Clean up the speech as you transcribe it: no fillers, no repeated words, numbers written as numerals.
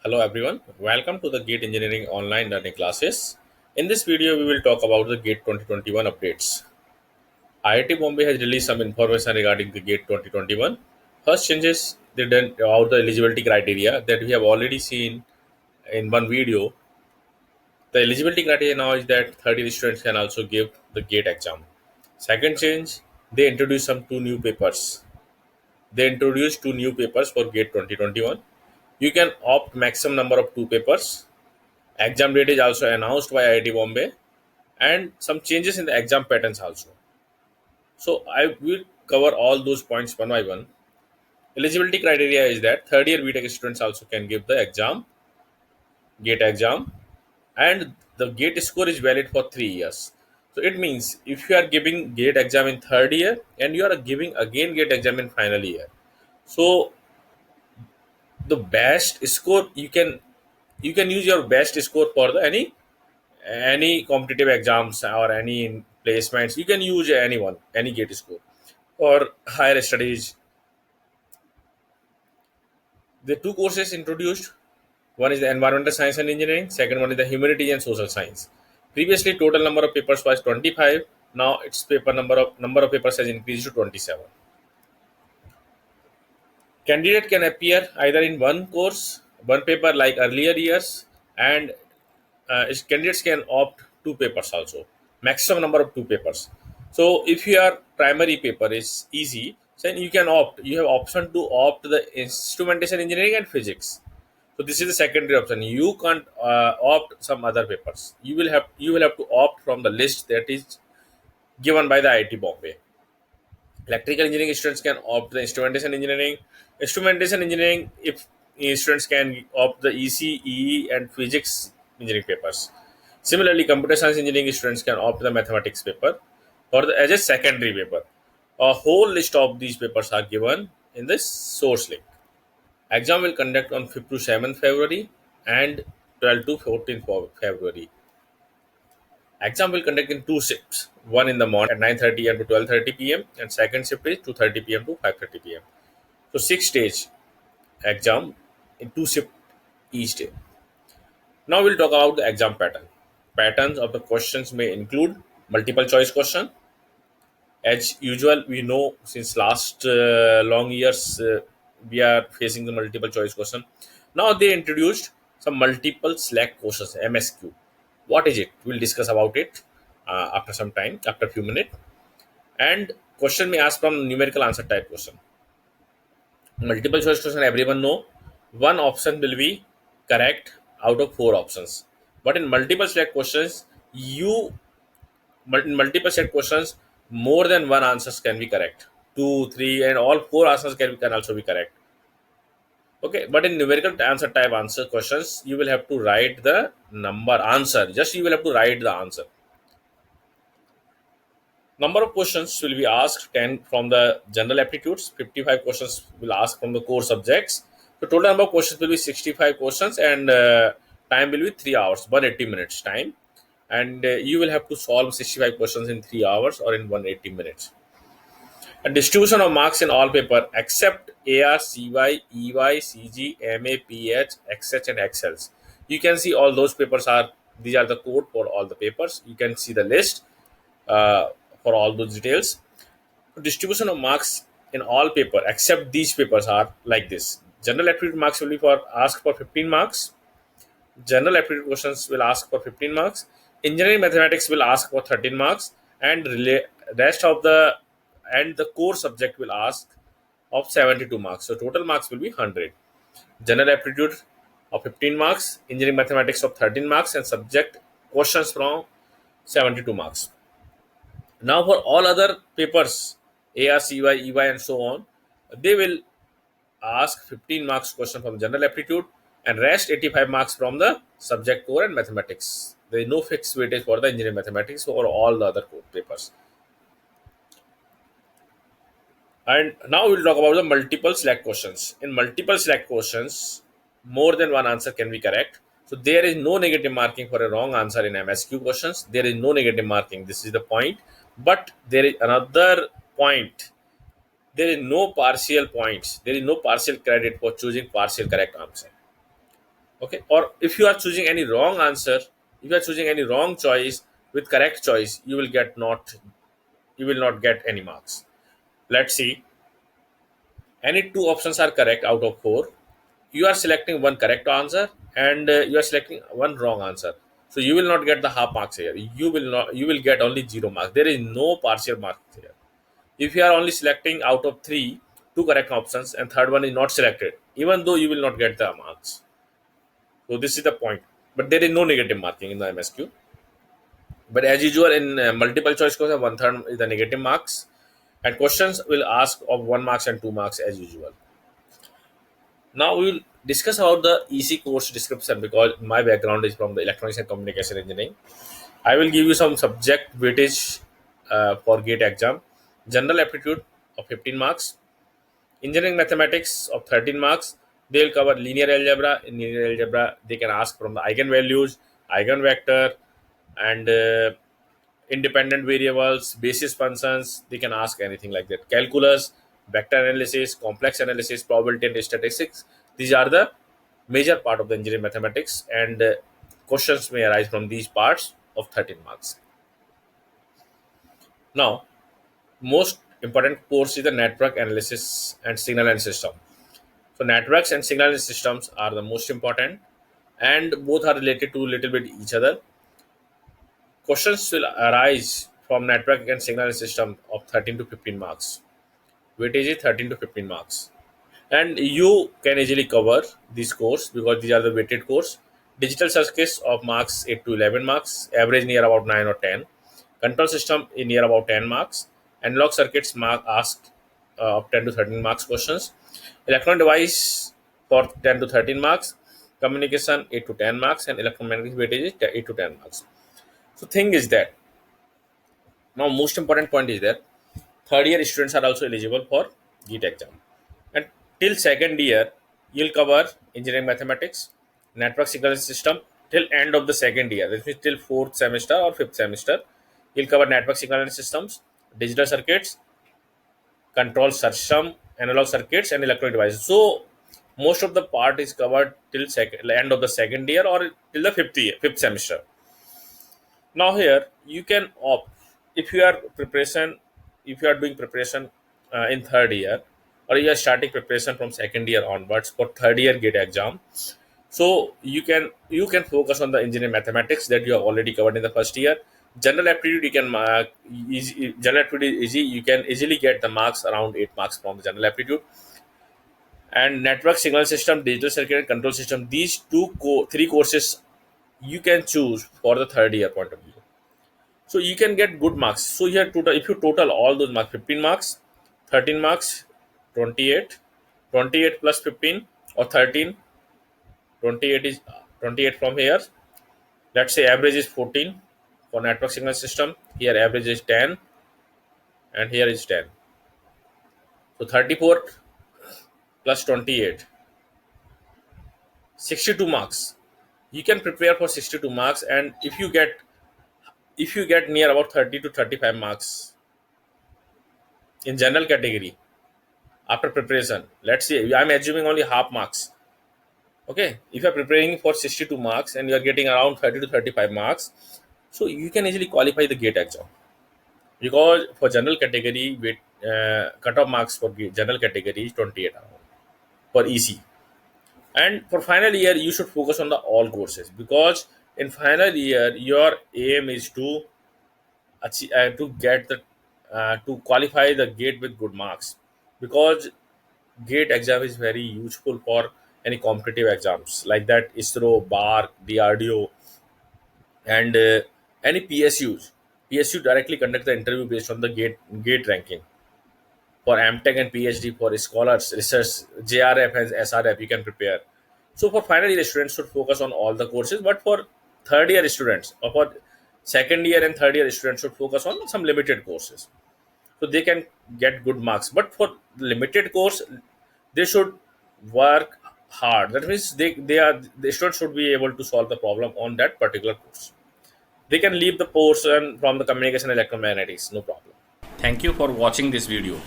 Hello everyone, welcome to the GATE Engineering online learning classes. In this video, we will talk about the GATE 2021 updates. IIT Bombay has released some information regarding the GATE 2021. First changes they done about the eligibility criteria that we have already seen in one video. The eligibility criteria now is that 30 students can also give the GATE exam. Second change, they introduced some two new papers. They introduced two new papers for GATE 2021. You can opt maximum number of two papers. Exam date is also announced by IIT Bombay and some changes in the exam patterns also. So I will cover all those points one by one. Eligibility criteria is that third year BTech students also can give the exam, GATE exam, and the GATE score is valid for 3 years. So it means if you are giving GATE exam in third year and you are giving again GATE exam in final year, so the best score you can use your best score for the any competitive exams or any placements. You can use anyone, any GATE score for higher studies. The two courses introduced, one is the environmental science and engineering, second one is the humanities and social science. Previously total number of papers was 25. Now its paper number of papers has increased to 27. Candidate can appear either in one course, one paper like earlier years, and candidates can opt two papers also, maximum number of two papers. So if your primary paper is easy, then you can opt. You have option to opt the instrumentation engineering and physics. So this is the secondary option. You can't opt some other papers. You will have to opt from the list that is given by the IIT Bombay. Electrical engineering students can opt the instrumentation engineering. Instrumentation engineering, if students can opt the EC, EE, and physics engineering papers. Similarly, computer science engineering students can opt the mathematics paper or as a secondary paper. A whole list of these papers are given in the source link. Exam will conduct on 5th to 7th February and 12th to 14th February. Exam will conduct in two shifts, one in the morning at 9:30 a.m. to 12:30 p.m. and second shift is 2:30 p.m. to 5:30 p.m. So six stage exam in two shifts each day. Now we'll talk about the exam pattern. Patterns of the questions may include multiple choice question. As usual, we know since last long years we are facing the multiple choice question. Now they introduced some multiple select questions, MSQ. What is it? We'll discuss about it after some time, after a few minutes. And question may ask from numerical answer type question. Multiple choice question, everyone know one option will be correct out of four options. But in multiple select questions, in multiple set questions, more than one answers can be correct. Two, three, and all four answers can also be correct. Okay, but in numerical answer type answer questions, you will have to write the number answer. Just you will have to write the answer. Number of questions will be asked 10 from the general aptitudes, 55 questions will ask from the core subjects. The total number of questions will be 65 questions and time will be 3 hours, 180 minutes time. And you will have to solve 65 questions in 3 hours or in 180 minutes. A distribution of marks in all paper except AR, CY, EY, CG, MA, PH, XH and XLs. You can see all those papers are, these are the code for all the papers. You can see the list uh, for all those details. Distribution of marks in all paper except these papers are like this. General aptitude marks will be for ask for 15 marks. General aptitude questions will ask for 15 marks. Engineering mathematics will ask for 13 marks, and rest of the and the core subject will ask of 72 marks. So total marks will be 100. General aptitude of 15 marks, engineering mathematics of 13 marks, and subject questions from 72 marks. Now, for all other papers, ARCY, EY, and so on, they will ask 15 marks question from general aptitude and rest 85 marks from the subject core and mathematics. There is no fixed weightage for the engineering mathematics or all the other core papers. And now we'll talk about the multiple select questions. In multiple select questions, more than one answer can be correct. So there is no negative marking for a wrong answer in MSQ questions. There is no negative marking. This is the point. But there is another point. There is no partial points. There is no partial credit for choosing partial correct answer. Okay, or if you are choosing any wrong answer, if you are choosing any wrong choice with correct choice, you will not get any marks. Let's see, any two options are correct out of four, you are selecting one correct answer and you are selecting one wrong answer, so you will not get the half marks here. You will get only 0 marks. There is no partial marks here. If you are only selecting out of three, two correct options and third one is not selected, even though you will not get the marks. So this is the point. But there is no negative marking in the MSQ. But as usual in multiple choice question, one third is the negative marks, and questions will ask of 1 marks and 2 marks as usual. Now we will discuss about the easy course description, because my background is from the electronics and communication engineering. I will give you some subject weightage for GATE exam. General aptitude of 15 marks, engineering mathematics of 13 marks. They will cover linear algebra. In linear algebra, they can ask from the eigenvalues, eigenvector, and independent variables, basis functions. They can ask anything like that. Calculus, vector analysis, complex analysis, probability, and statistics. These are the major part of the engineering mathematics, and questions may arise from these parts of 13 marks. Now, most important course is the network analysis and signal and system. So networks and signal systems are the most important, and both are related to little bit each other. Questions will arise from network and signal system of 13 to 15 marks. Weightage is 13 to 15 marks. And you can easily cover this course because these are the weighted course. Digital circuits of marks 8 to 11 marks, average near about 9 or 10. Control system in near about 10 marks. Analog circuits mark asked of 10 to 13 marks questions. Electron device for 10 to 13 marks. Communication 8 to 10 marks, and electromagnetic weightage is 8 to 10 marks. So thing is that now most important point is that third year students are also eligible for GEAT exam. And till second year, you'll cover engineering mathematics, network signal system till end of the second year. That means till fourth semester or fifth semester, you'll cover network signal systems, digital circuits, control system, analog circuits, and electronic devices. So most of the part is covered till end of the second year or till the fifth semester. Now here you can opt if you are preparation, if you are doing preparation in third year, or you are starting preparation from second year onwards for third year GATE exam. So you can focus on the engineering mathematics that you have already covered in the first year. General aptitude you can mark easy. General aptitude is easy. You can easily get the marks around 8 marks from the general aptitude. And network signal system, digital circuit, and control system. These three courses you can choose for the third year point of view, so you can get good marks. So here total, if you total all those marks, 15 marks, 13 marks, 28, 28 plus 15 or 13, 28 is 28 from here. Let's say average is 14 for network signal system. Here average is 10 and here is 10. So 34 plus 28, 62 marks. You can prepare for 62 marks, and if you get near about 30 to 35 marks in general category after preparation, let's say I'm assuming only half marks. Okay, if you're preparing for 62 marks and you're getting around 30 to 35 marks, so you can easily qualify the GATE exam, because for general category with cutoff marks for general category is 28 around for easy. And for final year you should focus on the all courses, because in final year your aim is to achieve, to get the to qualify the GATE with good marks, because GATE exam is very useful for any competitive exams like that ISRO, BARC, DRDO, and any PSUs. PSU directly conduct the interview based on the GATE ranking. For MTech and PhD, for scholars, research, JRF and SRF, you can prepare. So for final year students should focus on all the courses, but for third year students or for second year and third year students should focus on some limited courses, so they can get good marks. But for limited course, they should work hard. That means the students should be able to solve the problem on that particular course. They can leave the portion from the communication electromagnetics, no problem. Thank you for watching this video.